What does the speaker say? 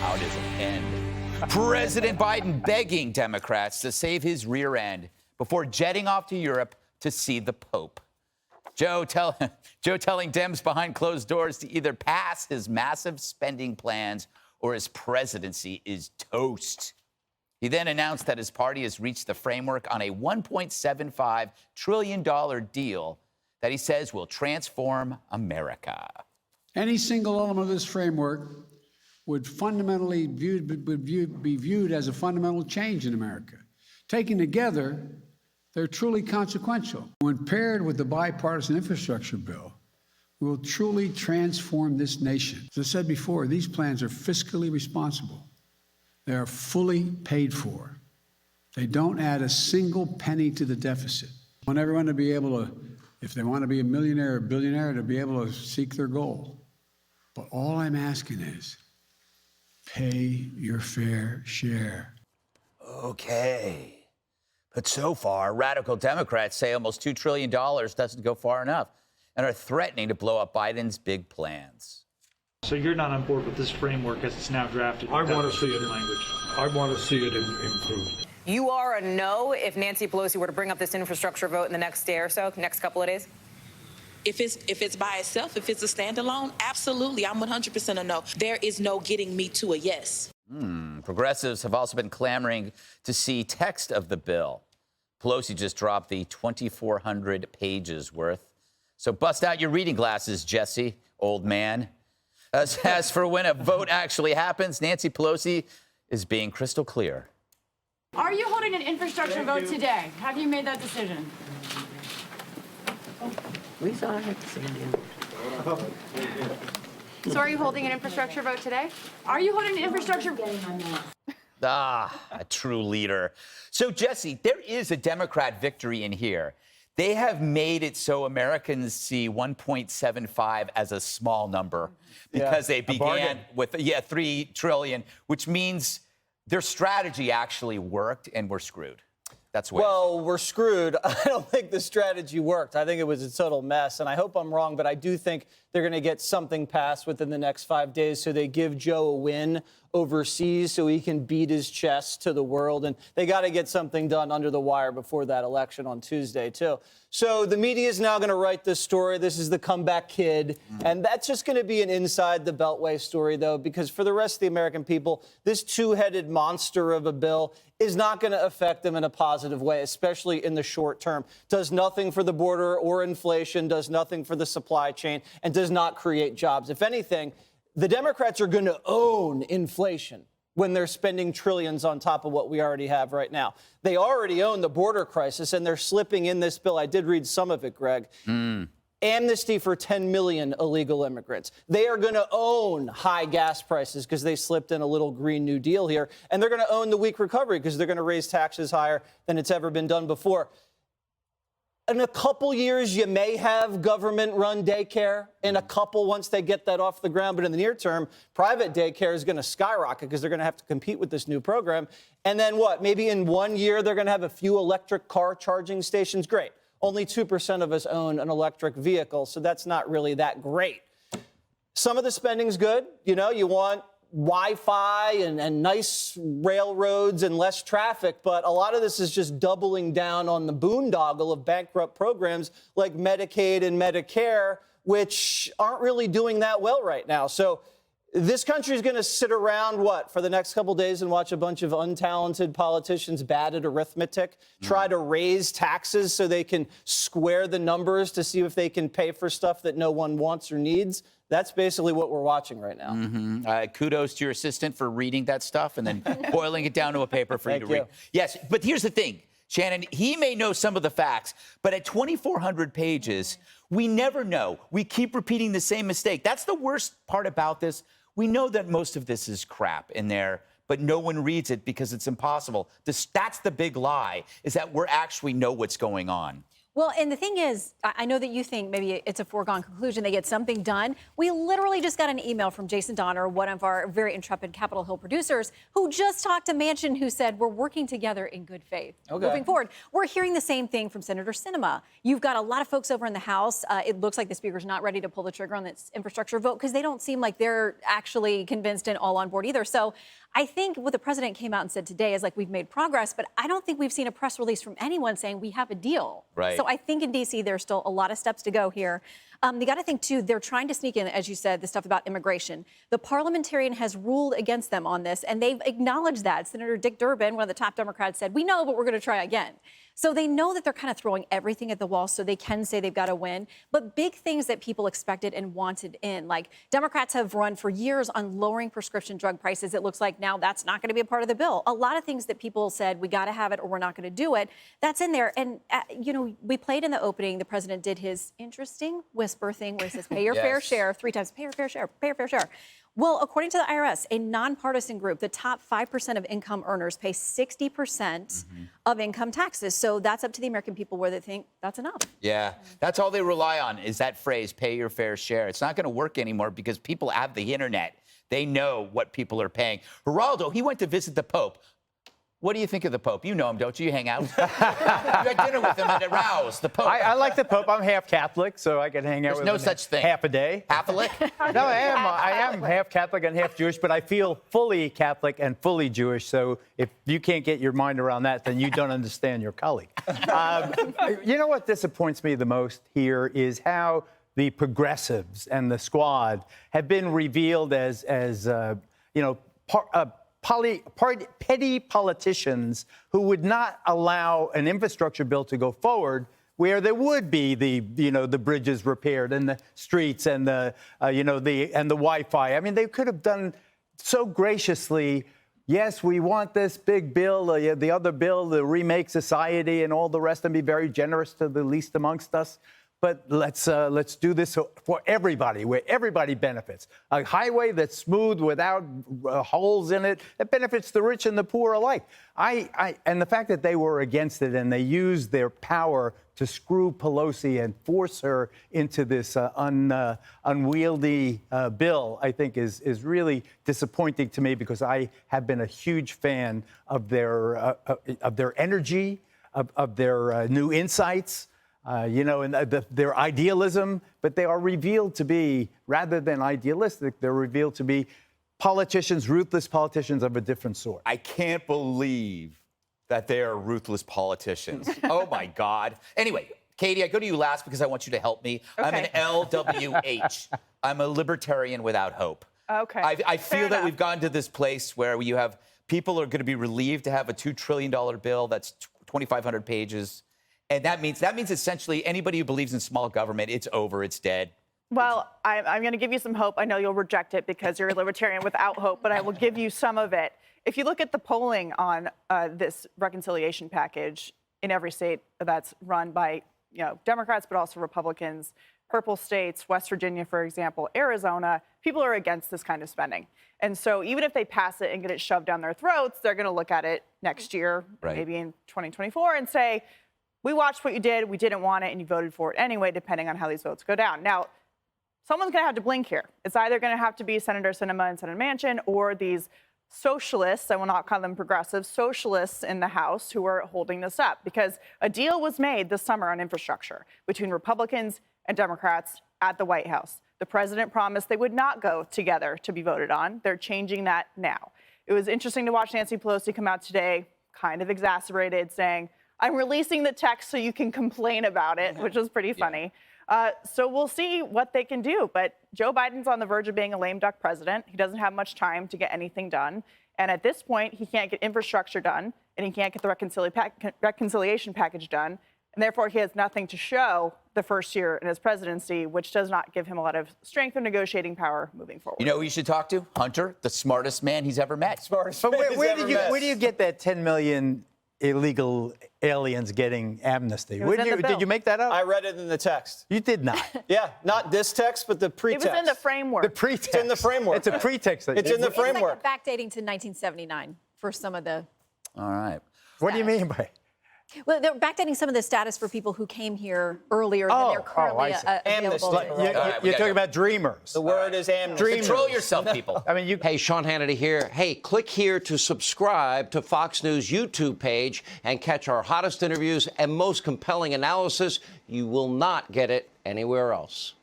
loud as a pin. President Biden begging Democrats to save his rear end before jetting off to Europe to see the Pope. Joe telling Dems behind closed doors to either pass his massive spending plans or his presidency is toast. He then announced that his party has reached the framework on a $1.75 trillion deal that he says will transform America. Any single element of this framework would fundamentally be viewed as a fundamental change in America. Taken together, they're truly consequential. When paired with the bipartisan infrastructure bill, we will truly transform this nation. As I said before, these plans are fiscally responsible. They are fully paid for. They don't add a single penny to the deficit. I want everyone to be able to, if they want to be a millionaire or billionaire, to be able to seek their goal. But all I'm asking is, pay your fair share. Okay. But so far, radical Democrats say almost $2 trillion doesn't go far enough and are threatening to blow up Biden's big plans. So you're not on board with this framework as it's now drafted? I want to see it in language. I want to see it improved. You are a no if Nancy Pelosi were to bring up this infrastructure vote in the next day or so, next couple of days? If it's by itself, if it's a standalone, absolutely, I'm 100% a no. There is no getting me to a yes. Progressives have also been clamoring to see text of the bill. Pelosi just dropped the 2,400 pages worth. So bust out your reading glasses, Jesse, old man. As for when a vote actually happens, Nancy Pelosi is being crystal clear. Are you holding an infrastructure vote today? Have you made that decision? We saw it at the same time. So are you holding an infrastructure vote today? Are you holding an infrastructure vote? A true leader. So, Jesse, there is a Democrat victory in here. They have made it so Americans see 1.75 as a small number because they began with, $3 trillion, which means their strategy actually worked and we're screwed. That's what. Well, we're screwed. I don't think the strategy worked. I think it was a total mess, and I hope I'm wrong, but I do think they're going to get something passed within the next 5 days so they give Joe a win overseas so he can beat his chest to the world, and they got to get something done under the wire before that election on Tuesday, too. So the media is now going to write this story. This is the comeback kid, and that's just going to be an inside the Beltway story, though, because for the rest of the American people, this two-headed monster of a bill is not going to affect them in a positive way, especially in the short term. Does nothing for the border or inflation, does nothing for the supply chain, and does not create jobs. If anything, the Democrats are going to own inflation when they're spending trillions on top of what we already have right now. They already own the border crisis, and they're slipping in this bill. I did read some of it, Greg. Amnesty for 10 million illegal immigrants. They are going to own high gas prices because they slipped in a little Green New Deal here. And they're going to own the weak recovery because they're going to raise taxes higher than it's ever been done before. In a couple years, you may have government-run daycare. In a couple, once they get that off the ground. But in the near term, private daycare is going to skyrocket because they're going to have to compete with this new program. And then what? Maybe in 1 year, they're going to have a few electric car charging stations. Great. Only 2% of us own an electric vehicle, so that's not really that great. Some of the spending's good. You know, you want Wi-Fi and nice railroads and less traffic, but a lot of this is just doubling down on the boondoggle of bankrupt programs like Medicaid and Medicare, which aren't really doing that well right now. So this country is going to sit around, for the next couple days and watch a bunch of untalented politicians bad at arithmetic, try to raise taxes so they can square the numbers to see if they can pay for stuff that no one wants or needs. That's basically what we're watching right now. Kudos to your assistant for reading that stuff and then boiling it down to a paper for you to read. Yes, but here's the thing, Shannon, he may know some of the facts, but at 2,400 pages, we never know. We keep repeating the same mistake. That's the worst part about this. We know that most of this is crap in there, but no one reads it because it's impossible. That's the big lie, is that we actually know what's going on. Well, and the thing is, I know that you think maybe it's a foregone conclusion they get something done. We literally just got an email from Jason Donner, one of our very intrepid Capitol Hill producers, who just talked to Manchin, who said we're working together in good faith. Moving forward, we're hearing the same thing from Senator Sinema. You've got a lot of folks over in the House. It looks like the Speaker's not ready to pull the trigger on this infrastructure vote because they don't seem like they're actually convinced and all on board either. So I think what the president came out and said today is like we've made progress, but I don't think we've seen a press release from anyone saying we have a deal. Right. So I think in D.C. there's still a lot of steps to go here. You got to think, too, they're trying to sneak in, as you said, the stuff about immigration. The parliamentarian has ruled against them on this, and they've acknowledged that. Senator Dick Durbin, one of the top Democrats, said, we know, but we're going to try again. So they know that they're kind of throwing everything at the wall so they can say they've got to win. But big things that people expected and wanted in, like Democrats have run for years on lowering prescription drug prices. It looks like now that's not going to be a part of the bill. A lot of things that people said, we got to have it or we're not going to do it, that's in there. And, you know, we played in the opening, the president did his interesting whisper thing where he says, pay your fair share, 3 times, pay your fair share, pay your fair share. Well, according to the IRS, a nonpartisan group, the top 5% of income earners pay 60% of income taxes. So that's up to the American people where they think that's enough. Yeah, that's all they rely on is that phrase, pay your fair share. It's not going to work anymore because people have the internet. They know what people are paying. Geraldo, he went to visit the Pope. What do you think of the Pope? You know him, don't you? You hang out. You had dinner with him at Rouse, the Pope. I like the Pope. I'm half Catholic, so I can hang out with him. There's no such thing. Half a day. Catholic? No, I am half Catholic and half Jewish, but I feel fully Catholic and fully Jewish. So if you can't get your mind around that, then you don't understand your colleague. You know what disappoints me the most here is how the progressives and the squad have been revealed as you know, petty politicians who would not allow an infrastructure bill to go forward where there would be the bridges repaired and the streets and the Wi-Fi. I mean, they could have done so graciously. Yes, we want this big bill, the other bill, the Remake Society and all the rest, and be very generous to the least amongst us. But let's do this for everybody, where everybody benefits. A highway that's smooth without holes in it, that benefits the rich and the poor alike. And the fact that they were against it and they used their power to screw Pelosi and force her into this unwieldy bill, I think is really disappointing to me because I have been a huge fan of their energy, of their new insights. And their idealism, but they are revealed to be, rather than idealistic, they're revealed to be politicians, ruthless politicians of a different sort. I can't believe that they are ruthless politicians. Oh, my God. Anyway, Katie, I go to you last because I want you to help me. Okay. I'm an LWH. I'm a libertarian without hope. Okay. I feel that we've gotten to this place where you have people are going to be relieved to have a $2 trillion bill that's 2,500 pages. And that means essentially anybody who believes in small government, it's over, it's dead. Well, I'm going to give you some hope. I know you'll reject it because you're a libertarian without hope, but I will give you some of it. If you look at the polling on this reconciliation package in every state that's run by Democrats, but also Republicans, purple states, West Virginia, for example, Arizona, people are against this kind of spending. And so even if they pass it and get it shoved down their throats, they're going to look at it next year, maybe in 2024, and say, we watched what you did, we didn't want it, and you voted for it anyway, depending on how these votes go down. Now, someone's going to have to blink here. It's either going to have to be Senator Sinema and Senator Manchin or these socialists, I will not call them progressives, socialists in the House who are holding this up. Because a deal was made this summer on infrastructure between Republicans and Democrats at the White House. The president promised they would not go together to be voted on. They're changing that now. It was interesting to watch Nancy Pelosi come out today, kind of exacerbated, saying, I'm releasing the text so you can complain about it, which was pretty funny. So we'll see what they can do. But Joe Biden's on the verge of being a lame duck president. He doesn't have much time to get anything done. And at this point, he can't get infrastructure done, and he can't get the reconciliation package done. And therefore, he has nothing to show the first year in his presidency, which does not give him a lot of strength or negotiating power moving forward. You know who you should talk to? Hunter, the smartest man he's ever met. But where do you get that 10 million illegal aliens getting amnesty? Did you make that up? I read it in the text. You did not. Yeah, not this text, but the pretext. It was in the framework. The pretext. It's in the framework. It's a pretext. It's in the framework. It's like backdating to 1979 for some of the. All right. What do you mean by? Well, they're backdating some of the status for people who came here earlier than they're currently I see. available. Amnesty. You're talking about dreamers. The word is amnesty. Control yourself, people. I mean, Hey, Sean Hannity here. Hey, click here to subscribe to Fox News YouTube page and catch our hottest interviews and most compelling analysis. You will not get it anywhere else.